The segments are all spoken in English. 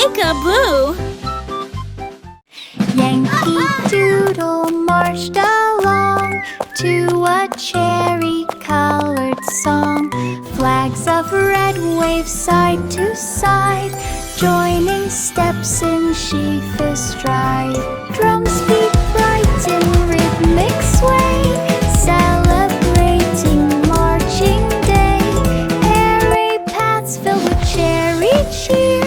Peek-a-boo! Yankee Doodle marched along to a cherry-colored song. Flags of red wave side to side, joining steps in sheafish stride. Drums beat bright in rhythmic sway, celebrating marching day. Airy paths filled with cherry cheer,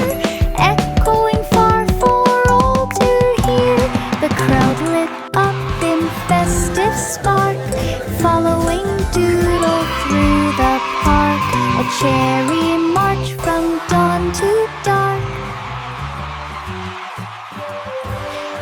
echoing far for all to hear. The crowd lit up in festive spark, following Doodle through the park. A cherry march from dawn to dark.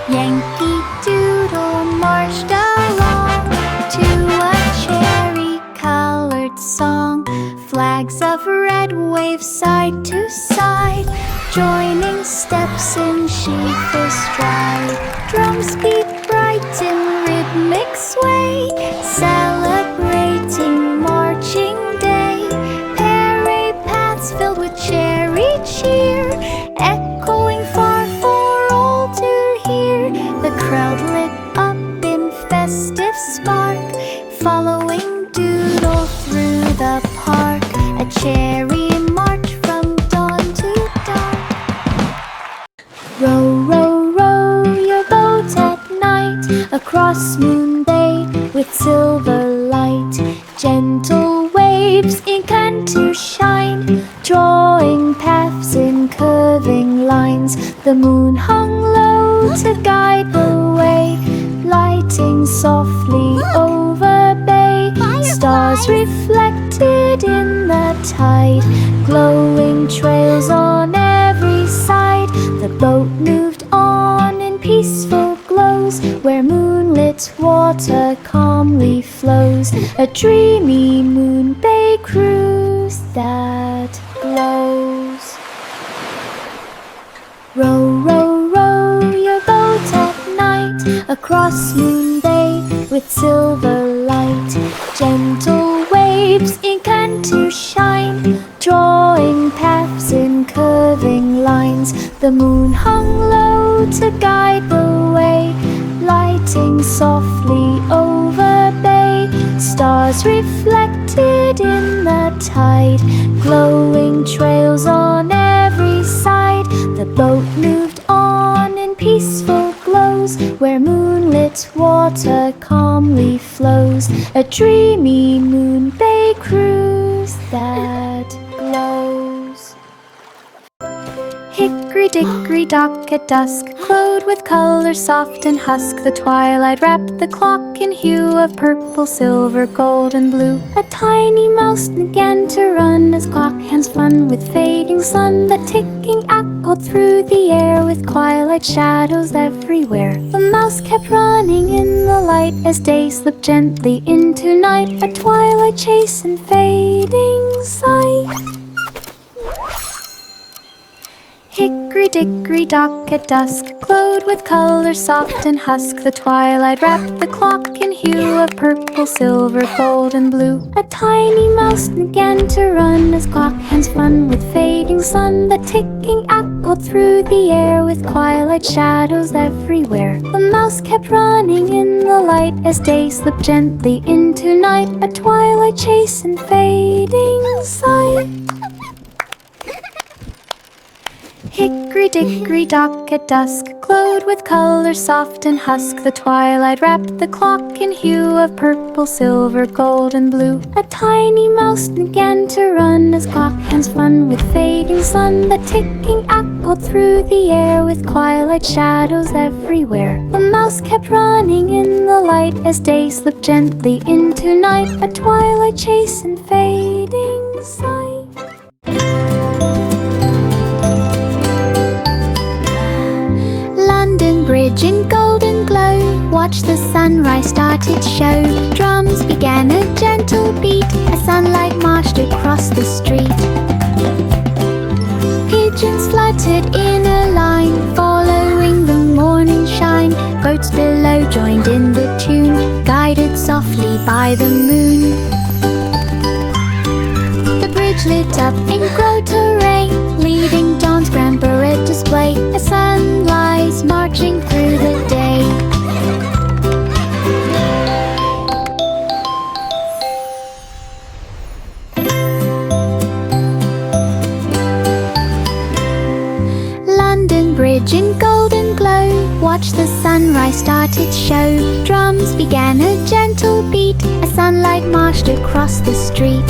Yankee Doodle marched along to a cherry-colored song. Flags of red wave side to side, joining steps in sheafish stride. Drums beat bright in rhythmic sway, celebrating marching day. Airy paths filled with cherry cheer, echoing far for all to hear. The crowd lit up in festive spark, following Doodle through the park. A cherry march from dawn to dark. Row, row, row your boat at night, across Moon Bay with silver light. Gentle waves began to shine, drawing paths in curving lines. The moon hung low to guide the way, lighting softly over bay. Stars reflected in the tide, glowing trails on every side. The boat moved on in peaceful glows, where moonlit water calmly flows. A dreamy Moon Bay cruise that glows. Row, row, row your boat at night, across Moon Bay with silver light. Gentle waves began to shine, drawing paths in curving lines. The moon hung low to guide the way, lighting softly over bay. Stars reflected in the tide, glowing trails on every side. The boat moved on in peaceful glows, where moonlit water calmly flows. A dreamy Moon Bay cruise that glows. Hickory dickory dock at dusk, glowed with color soft and husk. The twilight wrapped the clock in hue of purple, silver, gold, and blue. A tiny mouse began to run as clock hands fun with fading sun. The ticking echoed through the air with twilight shadows everywhere. The mouse kept running in the light as day slipped gently into night. A twilight chase and fading sight. Hickory dickory dock at dusk, glowed with color soft and husk. The twilight wrapped the clock in hue of purple, silver, gold, and blue. A tiny mouse began to run as clock hands fun with fading sun. The ticking echoed through the air with twilight shadows everywhere. The mouse kept running in the light as day slipped gently into night. A twilight chase and fading sight. Hickory dickory dock at dusk, glowed with color soft and husk. The twilight wrapped the clock in hue of purple, silver, gold, and blue. A tiny mouse began to run as clock hands fun with fading sun. The ticking echoed through the air with twilight shadows everywhere. The mouse kept running in the light as day slipped gently into night. A twilight chase and fading sight. London Bridge in golden glow, watch the sunrise start its show. Drums began a gentle beat as sunlight marched across the street. Pigeons fluttered in a line, following the morning shine. Boats below joined in the tune, guided softly by the moon. The bridge lit up in glow terrain, leading dawn's grand parade display. village in golden glow. Watch the sunrise start its show. Drums began a gentle beat as sunlight marched across the street.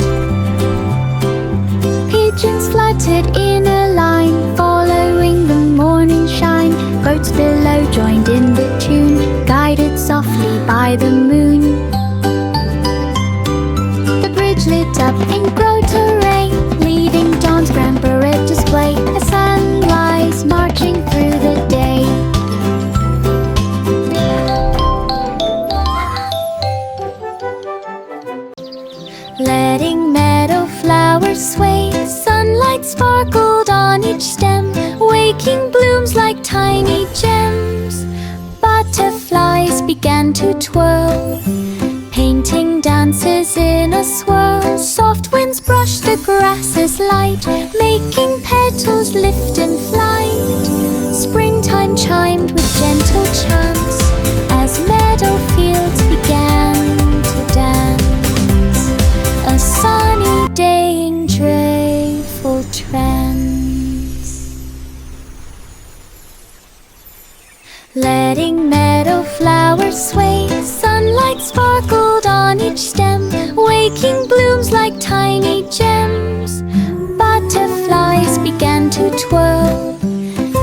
Pigeons fluttered in a line, following the morning shine. Boats below joined in the tune, guided softly by the moon. The bridge lit up in grotto rain, leaving dawn's grand parade display. A sunrise marching through the day. Letting meadow flowers sway, sunlight sparkled on each stem, waking blooms like tiny gems. Butterflies began to twirl, painting dances in a swirl. Soft winds brushed the grasses light, making petals lift in flight. Springtime chimed with gentle chants as meadow fields began to dance. A sunny day in joyful trance. Letting meadow flowers sway, sunlight sparkled on each stem, waking blooms like tiny gems. Butterflies began to twirl,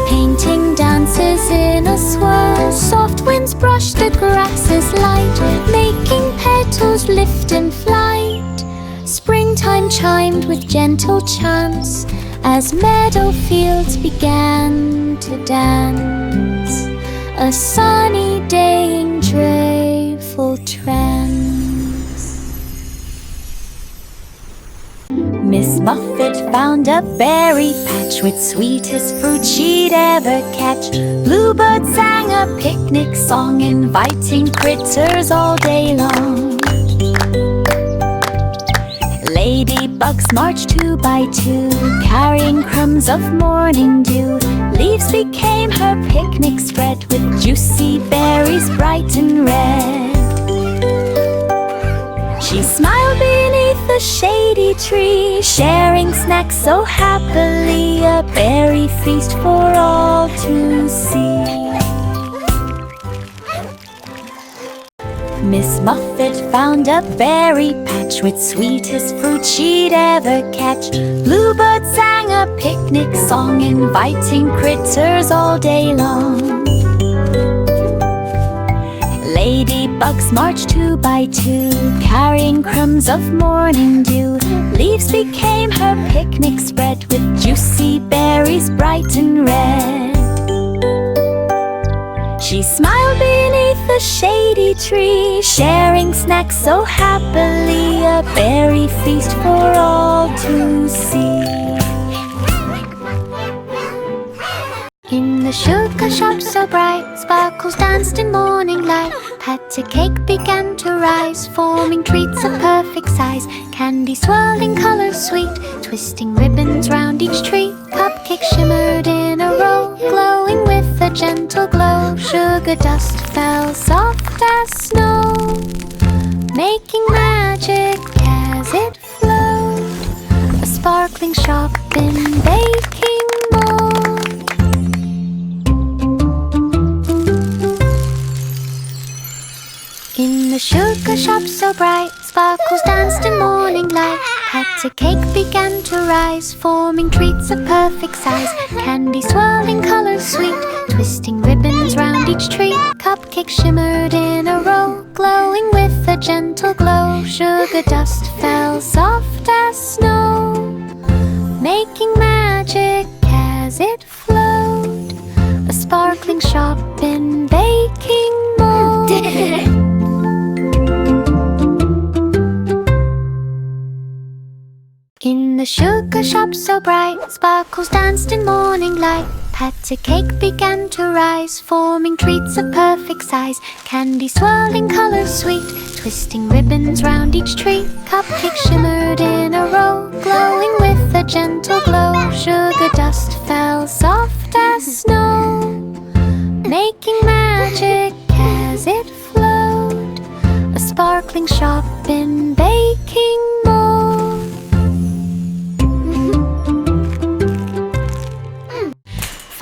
painting dances in a swirl. Soft winds brushed the grasses light, making petals lift in flight. Springtime chimed with gentle chants as meadow fields began to dance. A sunny day in joyful trance. Miss Muffet found a berry patch with sweetest fruit she'd ever catch. Bluebird sang a picnic song, inviting critters all day long. Ladybugs marched 2 by 2, carrying crumbs of morning dew. Leaves became her picnic spread, with juicy berries bright and red. She smiled beneath a shady tree, sharing snacks so happily, a berry feast for all to see. Miss Muffet found a berry patch with sweetest fruit she'd ever catch. Bluebird sang a picnic song, inviting critters all day long. Ladybugs marched 2 by 2, carrying crumbs of morning dew. Leaves became her picnic spread, with juicy berries bright and red. She smiled beneath a shady tree, sharing snacks so happily, a berry feast for all to see. In the sugar shop so bright, sparkles danced in morning light. Patter cake began to rise, forming treats of perfect size. Candy swirled in colors sweet, twisting ribbons round each tree. Cupcakes shimmered in a row, glowing with a gentle glow. Sugar dust fell soft as snow, making magic as it flowed. A sparkling shop in baking mold. In the sugar shop so bright, sparkles danced in morning light. Patter cake began to rise, forming treats of perfect size. Candy swirling colors sweet, twisting ribbons round each tree. Cupcakes shimmered in a row, glowing with a gentle glow. Sugar dust fell soft as snow, making magic as it flowed. A sparkling shop in baking mold. In the sugar shop so bright, sparkles danced in morning light. Patter cake began to rise, forming treats of perfect size. Candy swirling colors sweet, twisting ribbons round each tree. Cupcakes shimmered in a row, glowing with a gentle glow. Sugar dust fell soft as snow, making magic as it flowed. A sparkling shop in baking mold.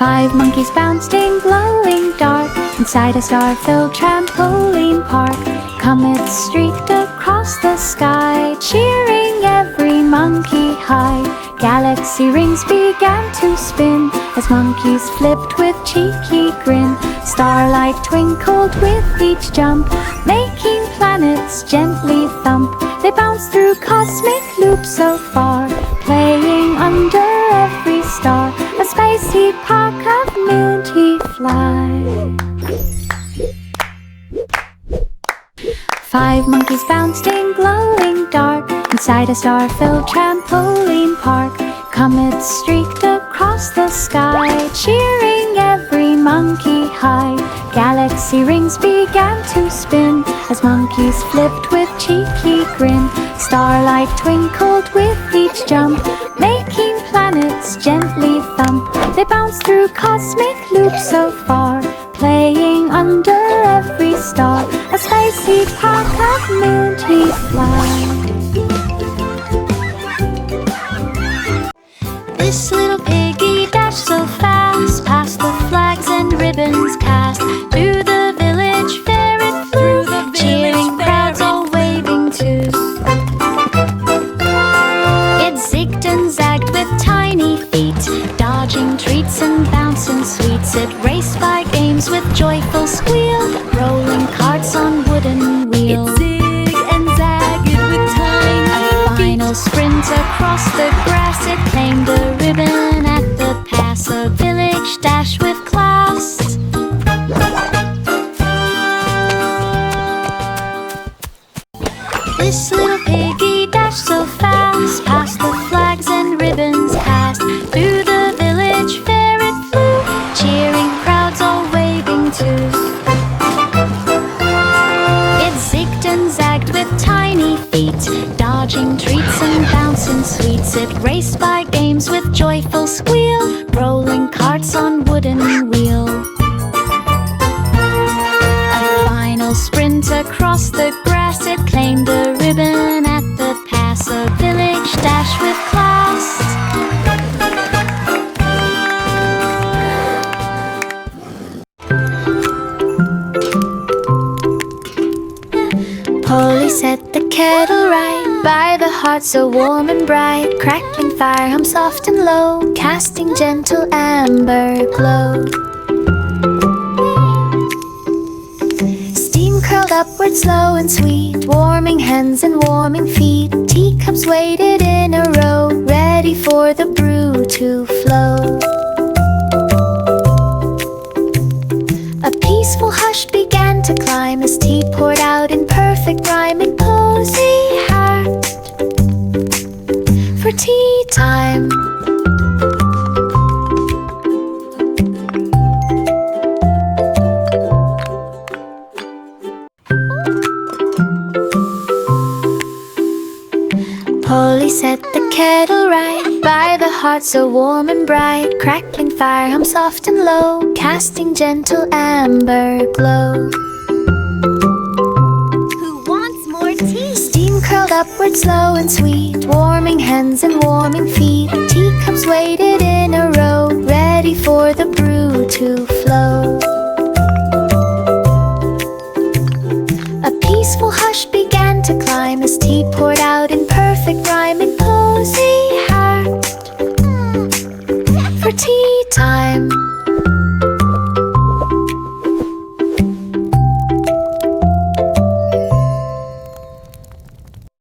5 monkeys bounced in glowing dark inside a star-filled trampoline park. Comets streaked across the sky, cheering every monkey high. Galaxy rings began to spin as monkeys flipped with cheeky grin. Starlight twinkled with each jump, making planets gently thump. They bounced through cosmic loops so far, playing under every star. A spicy park of moonty fly. 5 monkeys bounced in glowing dark inside a star-filled trampoline park. Comets streaked across the sky, cheering every monkey high. Galaxy rings began to spin as monkeys flipped with cheeky grin. Starlight twinkled with each jump, making planets gently thump. They bounced through cosmic loops so far, playing under every star. A spicy park of moonty fly. This little piggy dashed so fast, past the flags and ribbons cast. Through the village fair it flew, cheering crowds all waving too. It zigged and zagged with tiny feet, dodging treats and bouncing sweets. It raced by games with joyful squeal, rolling carts on wooden wheels. It zigged and zagged with tiny feet. A final sprint across the grass, it claimed the ribbon at the pass. A village dash with class. This little piggy dashed so fast, past the flags and ribbons cast. Through the village fair it flew, cheering crowds all waving too. It zigged and zagged with tiny feet, dodging treats and bouncing sweets. It raced by games with joyful squeal, rolling carts on wooden wheel. A final sprint across the grass, it claimed a ribbon at the pass. A village dash with class. Polly set the kettle right by the hearth so warm and bright. Crackling fire hum soft and low, casting gentle amber glow. Steam curled upward slow and sweet, warming hands and warming feet. Teacups waited in a row, ready for the brew to flow. A peaceful hush began to climb as tea poured out in perfect rhyme in cozy heart for tea time. Polly set the kettle right by the hearth so warm and bright. Crackling fire hum soft and low, casting gentle amber glow. Who wants more tea? Steam curled upward slow and sweet, warming hands and warming feet. Teacups waited in a row, ready for the brew to flow. A peaceful hush began to climb as tea poured out in perfect rhyme in cozy heart for tea time.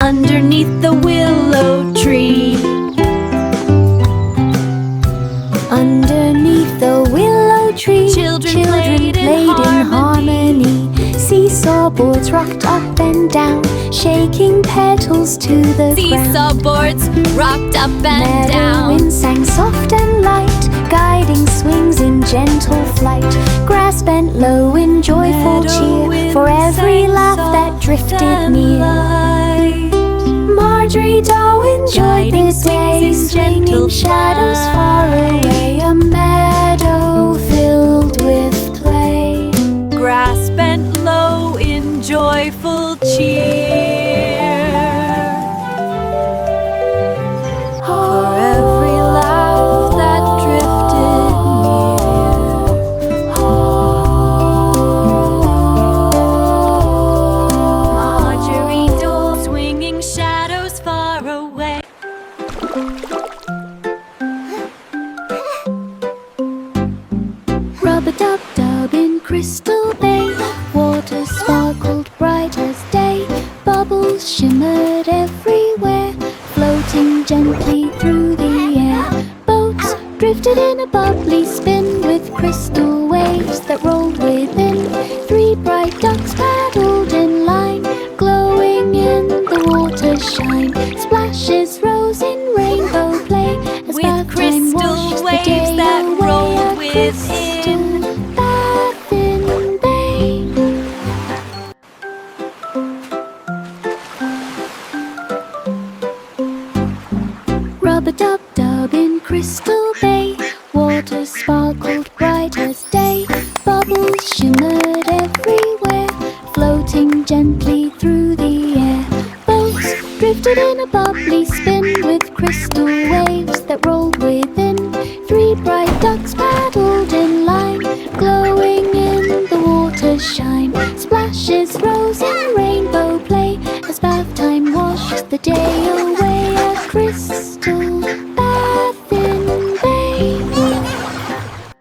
Underneath the willow tree. Underneath the willow tree, Children played played in harmony. Seesaw boards rocked up and down, shaking petals to the ground. Seesaw boards rocked up and Meadow down. wind sang soft and light, guiding swings in gentle flight. Grass bent low in joyful Meadow cheer wind for every sang laugh that soft drifted and near. light. Marjorie Doe enjoyed Guiding the swings day, in swinging gentle shadows far flight. away. A meadow filled with play. Grass bent low in joyful cheer. For every laugh that drifted near. Crystal Bay. Water sparkled bright as day. Bubbles shimmered everywhere, floating gently through the air. Boats drifted in a bubbly spin with crystal waves that rolled within. 3 bright ducks paddled in line, glowing in the water's shine. Splashes rose in rainbow play as With bath time crystal washed the waves day that away. rolled A within. crystal Bathing Bay. Rub-a-dub-dub in Crystal Bay. Water sparkled bright as day. Bubbles shimmered everywhere, floating gently through the air. Boats drifted in a bubbly spin with crystal waves that rolled within. 3 bright ducks paddled in line, glowing in the water's shine. Splashes rose in rainbow play as bath time washed the day away. A crystal Bathing Bay.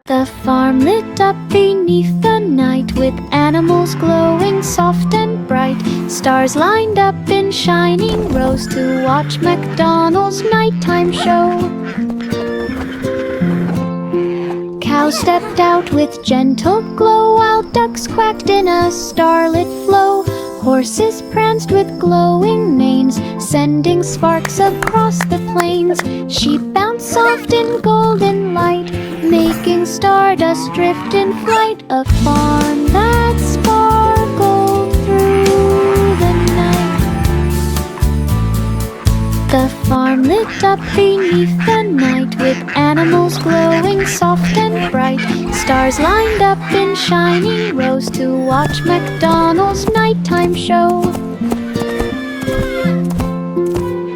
The farm lit up beneath the night with animals glowing soft and bright. Stars lined up in shining rows to watch McDonald's nighttime show. Cows stepped out with gentle glow while ducks quacked in a starlit flow. Horses pranced with glowing manes, sending sparks across the plains. Sheep bounced soft in golden light, making stardust drift in flight. A farm that sparkled through the night. The farm lit up beneath the night with animals glowing soft and bright. Stars lined up in shining rows to watch McDonald's nighttime show.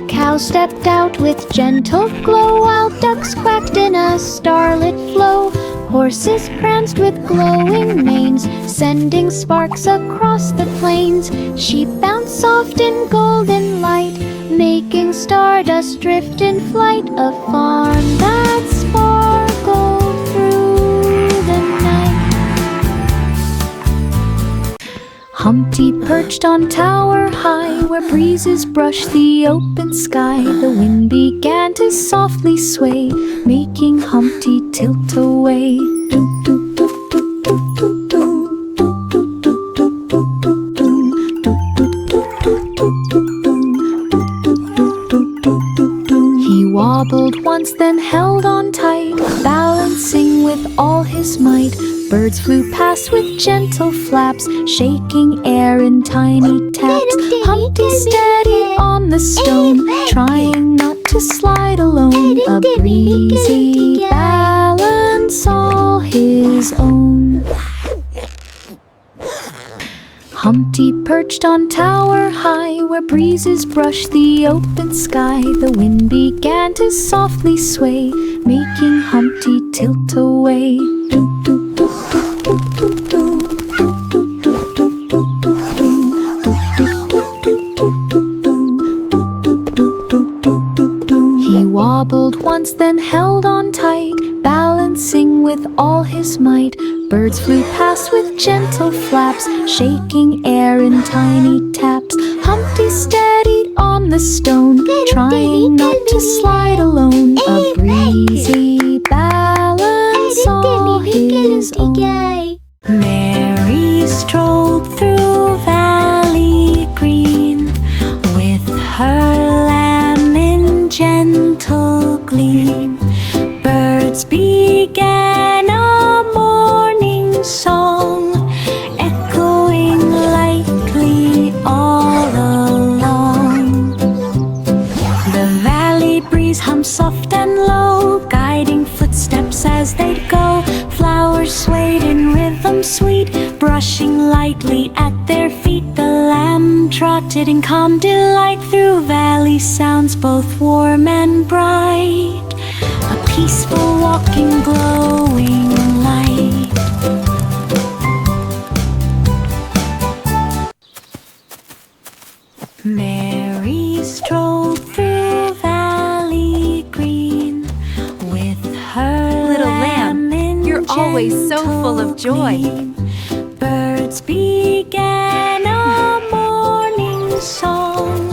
Cows stepped out with gentle glow while ducks quacked in a starlit flow. Horses pranced with glowing manes, sending sparks across the plains. Sheep bounced soft in golden light, making stardust drift in flight. A farm that sparkled through the night. Humpty perched on tower high, where breezes brushed the open sky. The wind began to softly sway, making Humpty tilt away. He wobbled once, then held on tight, balancing with all his might. Birds flew past with gentle flaps, shaking air in tiny taps. Humpty steadied on the stone, trying not to slide alone. A breezy balance all his own. Humpty perched on tower high, where breezes brushed the open sky. The wind began to softly sway, making Humpty tilt away. He wobbled once, then held on tight, balancing with all his might. Birds flew past with gentle flaps, shaking air in tiny taps. Humpty steadied on the stone, trying not to slide alone. A breezy balance all his own. Mary strolled through Valley Green, with her lamb in gentle gleam. Birds began a morning song, echoing lightly all along. The valley breeze hummed soft and low, guiding footsteps as they'd go. Flowers swayed in rhythm sweet, brushing lightly at their feet. The lamb trotted in calm delight through valley sounds both warm and bright. A peaceful walking, glowing light. Mary strolled through Valley Green, with her Little lamb, you're always so full of joy. birds began a morning song,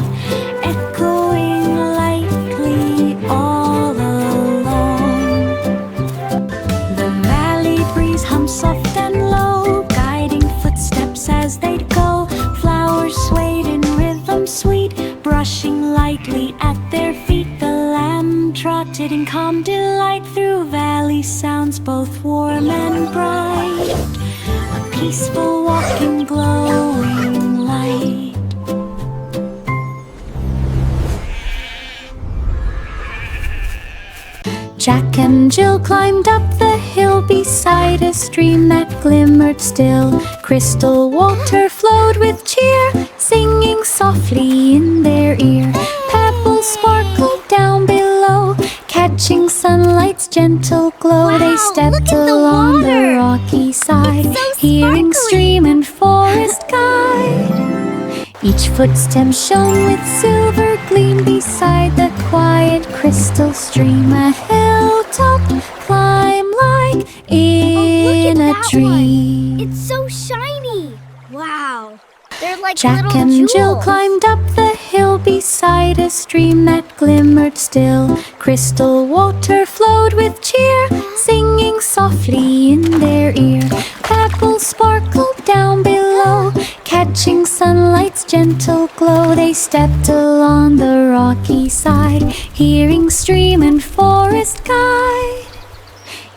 echoing lightly all along. The valley breeze hummed soft and low, guiding footsteps as they'd go. Flowers swayed in rhythm sweet, brushing lightly at their feet. The lamb trotted in calm delight through valley sounds both warm and bright. A peaceful walking, glowing light. Jack and Jill climbed up the hill beside a stream that glimmered still. Crystal water flowed with cheer, singing softly in their ear. Pebbles sparkled down below, catching sunlight's gentle glow. Wow, They stepped look at the along the water. rocky side, It's so hearing sparkly. stream and forest guide. Each footstep shone with silver gleam beside the quiet crystal stream. A hilltop climb like in Look a at that dream. one. It's so shiny. Wow. They're like Jack little and jewels. Jill climbed up the hill beside a stream that glimmered still. Crystal water flowed with cheer, singing softly in their ear. Pebbles sparkled down below, catching sunlight's gentle glow. They stepped along the rocky side, hearing stream and forest guide.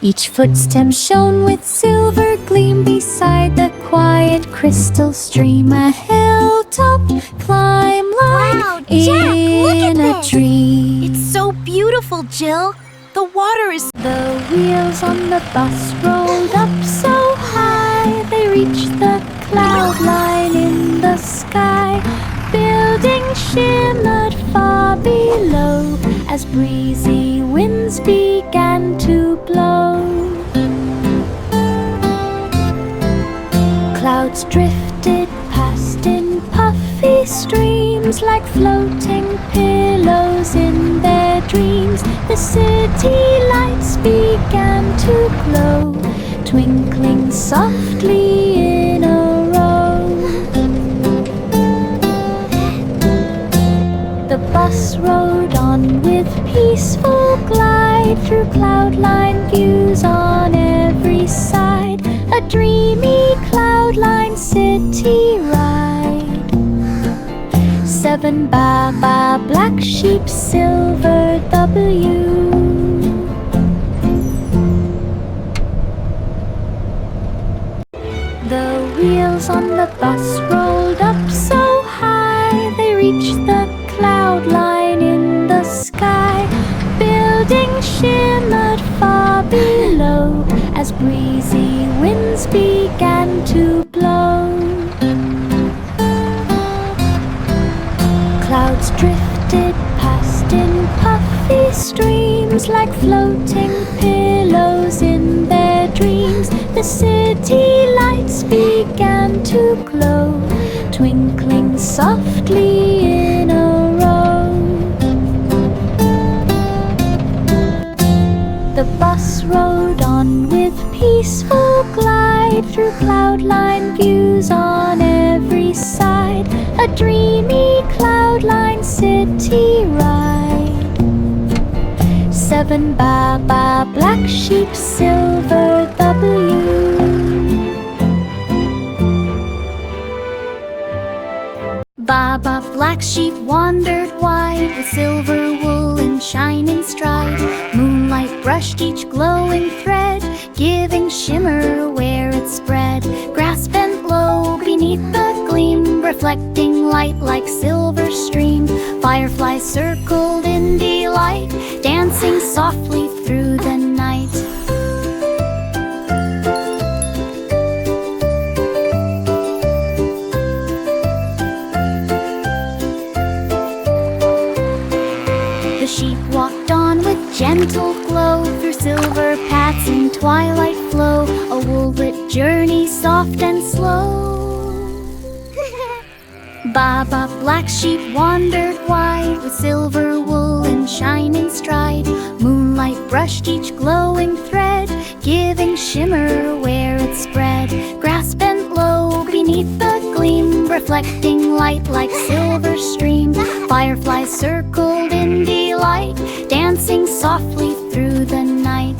Each footstep shone with silver gleam beside the quiet crystal stream. A hilltop climb like Wow, Jack, look at in a this. dream. It's so beautiful, Jill. The water is... The wheels on the bus rolled up so high, they reached the cloud line in the sky. Buildings shimmered far below as breezy winds began to blow. Clouds drifted past in puffy streams, like floating pillows in their dreams. The city lights began to glow, twinkling softly in a row. The bus rode on with peaceful glide through cloud-lined views on every side. A dreamy cloud-lined city ride. 7 Baba black sheep, silver W. The wheels on the bus rolled up so high, they reached the cloud line in the sky. Buildings shimmered far below as breezy winds began to blow. Clouds drifted past in puffy streams, like floating pillows in their dreams. The city lights began to glow, twinkling softly in a row. The bus rode on with peaceful glide through cloud-lined views on every side. A dreamy cloud-lined city ride. 7 Baba black sheep, silver W. Baba black sheep wandered wide, with silver wool and shining stride. Moonlight brushed each glowing thread, giving shimmer where it spread. Grass bent low beneath the gleam, reflecting light like silver stream. Fireflies circled in delight, dancing softly through the night. The sheep walked on with gentle glow, through silver paths and twilight flow. A wool-lit journey, soft and slow. Baba black sheep wandered wide, with silver wool and shining stride. Moonlight brushed each glowing thread, giving shimmer where it spread. Grass bent low reflecting light like silver stream. Fireflies circled in delight, dancing softly through the night.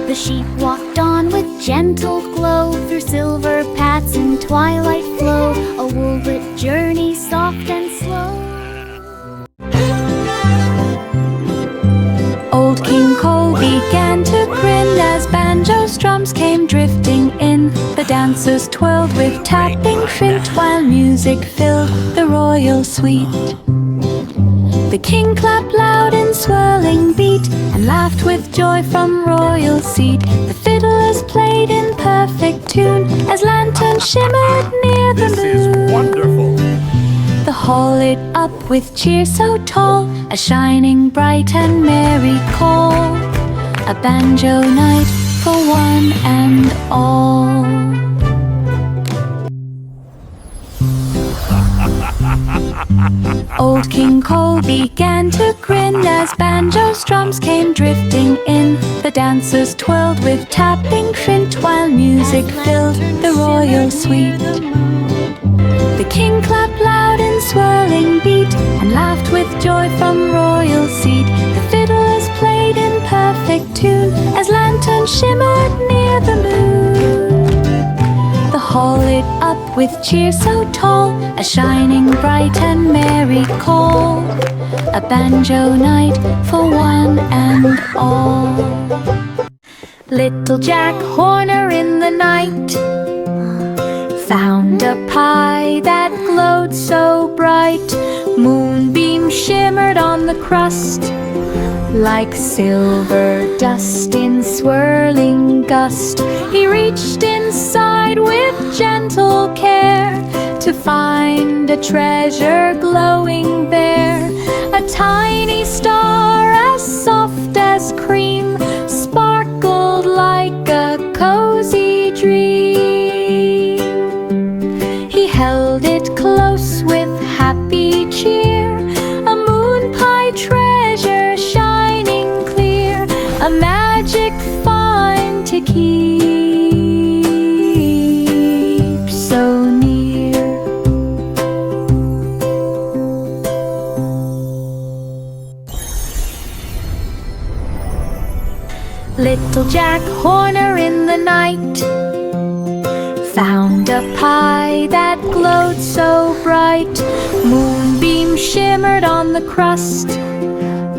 The sheep walked on with gentle glow, through silver paths and twilight flow, a wool-lit journey soft and slow. Old King Cole began to grin as banjo's drums came drifting in. The dancers twirled with tapping feet while music filled the royal suite. The king clapped loud in swirling beat and laughed with joy from royal seat. The fiddlers played in perfect tune as lanterns shimmered near the moon. This is wonderful. The hall lit up with cheer so tall, a shining bright and merry call, a banjo night for one and all. Old King Cole began to grin as banjo's drums came drifting in. The dancers twirled with tapping flint while music filled the royal suite. The king clapped loud in swirling beat and laughed with joy from royal seat. The fiddlers played in perfect tune as lanterns shimmered near the moon. The hall lit up with cheer so tall, a shining bright and merry call, a banjo night for one and all. Little Jack Horner in the night found a pie that glowed so bright. Moonbeam shimmered on the crust like silver dust in swirling gust. He reached inside with gentle care to find a treasure glowing there. A tiny star as soft as cream sparkled like a cozy dream. He held it close with happy cheer, a moon pie treasure shining clear, a magic find to keep so near. Little Jack Horner in the night found a pie that glowed so bright. Moonbeam shimmered on the crust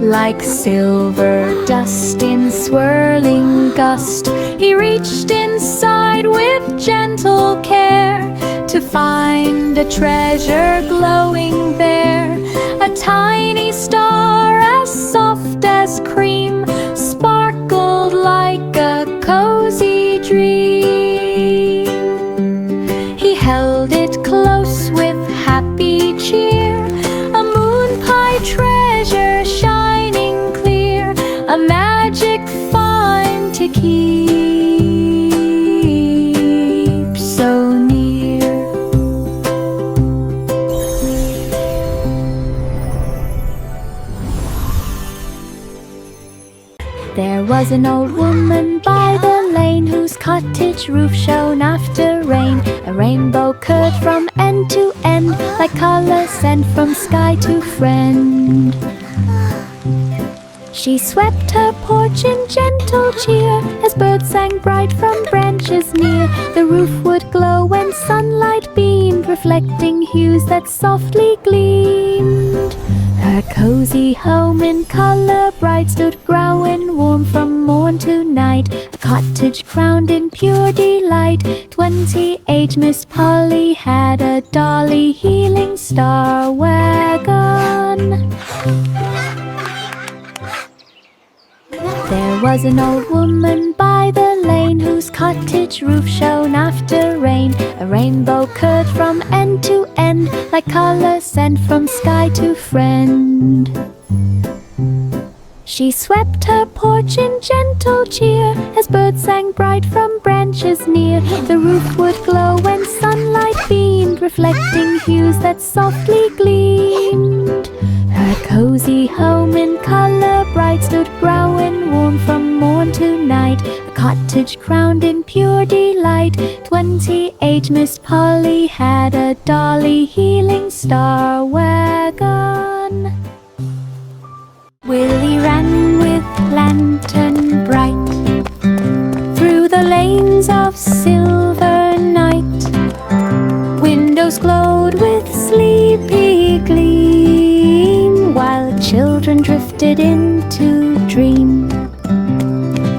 like silver dust in swirling gust. He reached inside with gentle care to find a treasure glowing there. A tiny star as soft as cream sparkled like a cozy dream. He held it close with happy cheer, a moon pie treasure shining clear, a magic find to keep so near. There was an old woman by the lane whose cottage roof shone after rain. A rainbow curved from end to end like color sent from sky to friend. She swept her porch in gentle cheer as birds sang bright from branches near. The roof would glow when sunlight beamed, reflecting hues that softly gleamed. Her cozy home in color bright stood growing warm from morn to night. A cottage crowned in pure delight. 28 Miss Polly had a dolly healing star wagon. There was an old woman by the lane whose cottage roof shone after rain. A rainbow curved from end to end like color sent from sky to friend. She swept her porch in gentle cheer as birds sang bright from branches near. The roof would glow when sunlight beamed, reflecting hues that softly gleamed. Her cozy home age, Miss Polly had a dolly heeling star wagon. Willie ran with lantern bright through the lanes of silver night. Windows glowed with sleepy gleam, while children drifted into dream.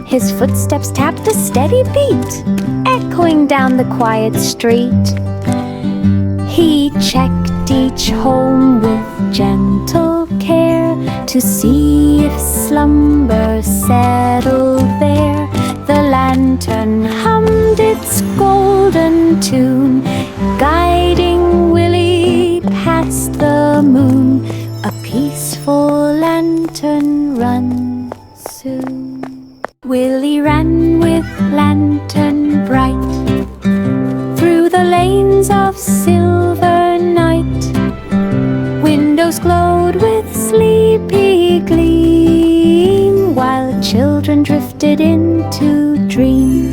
His footsteps tapped a steady beat, echoing down the quiet street. He checked each home with gentle care to see if slumber settled there. The lantern hummed its golden tune, guiding Willie past the moon. A peaceful lantern run soon. Willie ran with lantern bright through the lanes of silver night. Windows glowed with sleepy gleam, while children drifted into dream.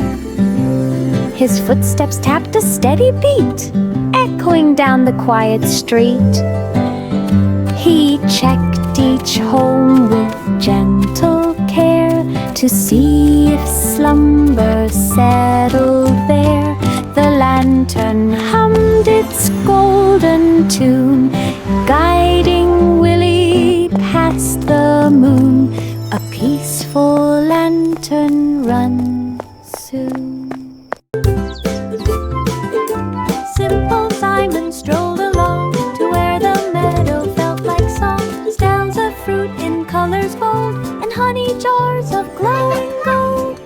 His footsteps tapped a steady beat, echoing down the quiet street. He checked each home with gentle care to see if slumber settled there. The lantern hummed its golden tune, guiding Willie past the moon. A peaceful lantern run soon. Simple Simon strolled along to where the meadow felt like song. Styles of fruit in colors bold, and honey jars of glowing gold.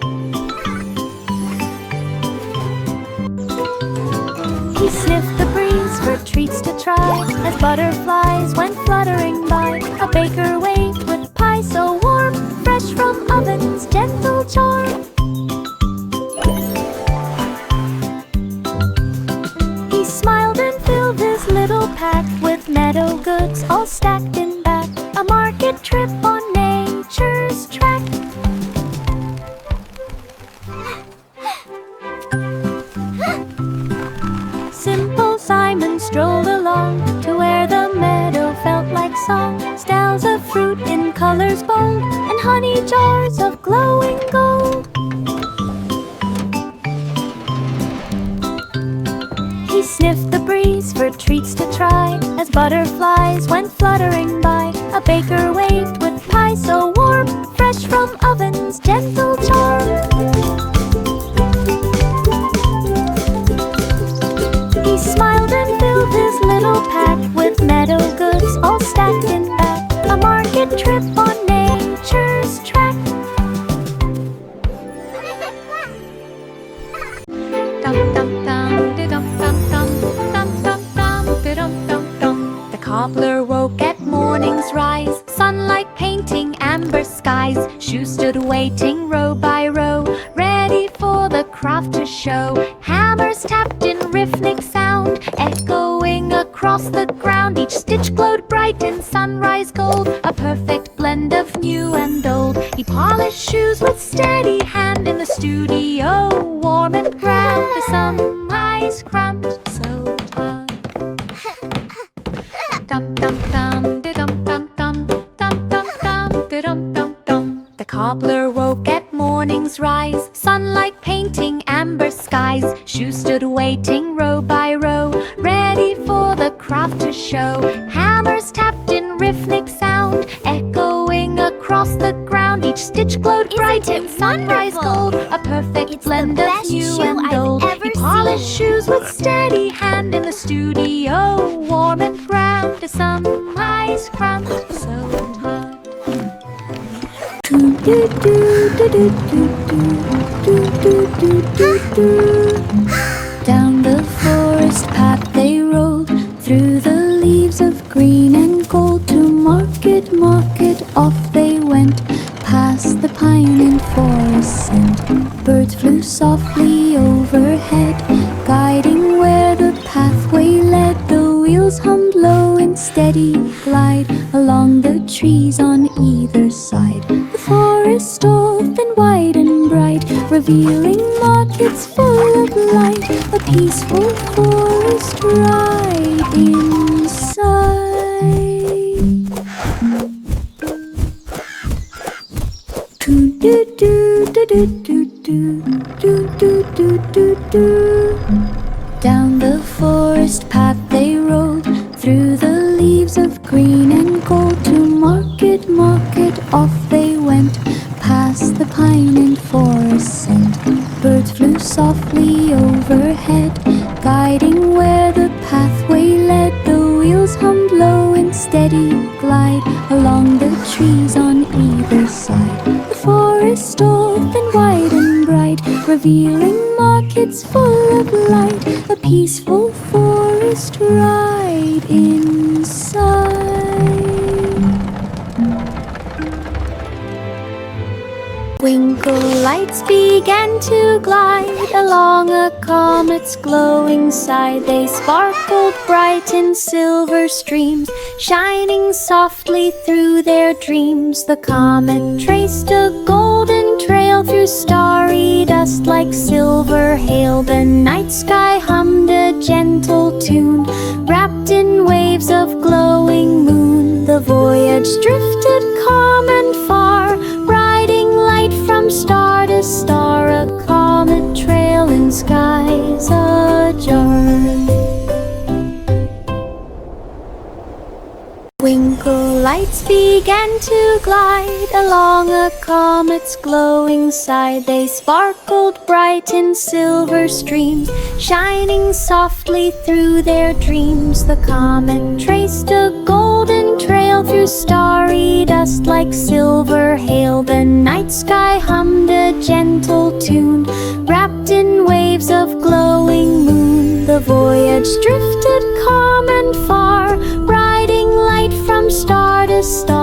He sniffed the breeze for treats to try, as butterflies went fluttering by. A baker waved with pie so warm, fresh from oven's gentle charm. He smiled and filled his little pack with meadow goods all stacked in back. A market trip on nature's track. Simple Simon strolled along to where the meadow felt like song. Styles of fruit in colors bold, and honey jars of glowing gold. He sniffed the breeze for treats to try, as butterflies went fluttering by. A baker waved with pie so warm, fresh from oven's gentle charm. He smiled and filled his little pack with meadow goods all stacked in back. A market trip on nature's track. The cobbler woke at morning's rise, sunlight painting amber skies. Shoes stood waiting row by row, ready for the craft to show. Hammers tapped in rhythmic sound, echoing across the ground. Each stitch glowed bright in sunrise gold, a perfect blend of new and old. He polished shoes with steady hand in the studio, warm and grand. The some eyes cramped so tight. Dum dum dum de dum dum dum dum dum dum de dum dum dum. The cobbler woke at morning's rise, sunlight painting amber skies. Shoes stood waiting row by row, ready for the craft to show. Hammers tapped in rhythmic sound, echoing across the ground. Each stitch glowed bright in sunrise gold, a perfect blend of new and old. He polished shoes with steady hand in the studio, warm and grand. To some eyes cramped so tight. Down the forest path they rolled, through the leaves of green and gold. To market, market, off they went, past the pine and forest scent. Birds flew softly overhead, guiding where the pathway led. The wheels hummed low in steady glide along the trees on either side. The forest opened wide and bright, revealing much markets full of light, a peaceful forest right inside. Down the forest path they rode, through the leaves of green and gold. To market, market, off they went, past the pine and forest scent. Birds flew softly overhead, guiding where the pathway led. The wheels hummed low in steady glide along the trees on either side. The forest opened wide and bright, revealing markets full of light, a peaceful forest right inside. Twinkle lights began to glide along a comet's glowing side. They sparkled bright in silver streams, shining softly through their dreams. The comet traced a golden trail through starry dust like silver hail. The night sky hummed a gentle tune, wrapped in waves of glowing moon. The voyage drifted calm and far, riding light from star to star, a comet trail in skies ajar. Twinkle lights began to glide along a comet's glowing side. They sparkled bright in silver streams, shining softly through their dreams. The comet traced a golden trail through starry dust like silver hail. The night sky hummed a gentle tune, wrapped in waves of glowing moon. The voyage drifted calm and far, riding light from star to star.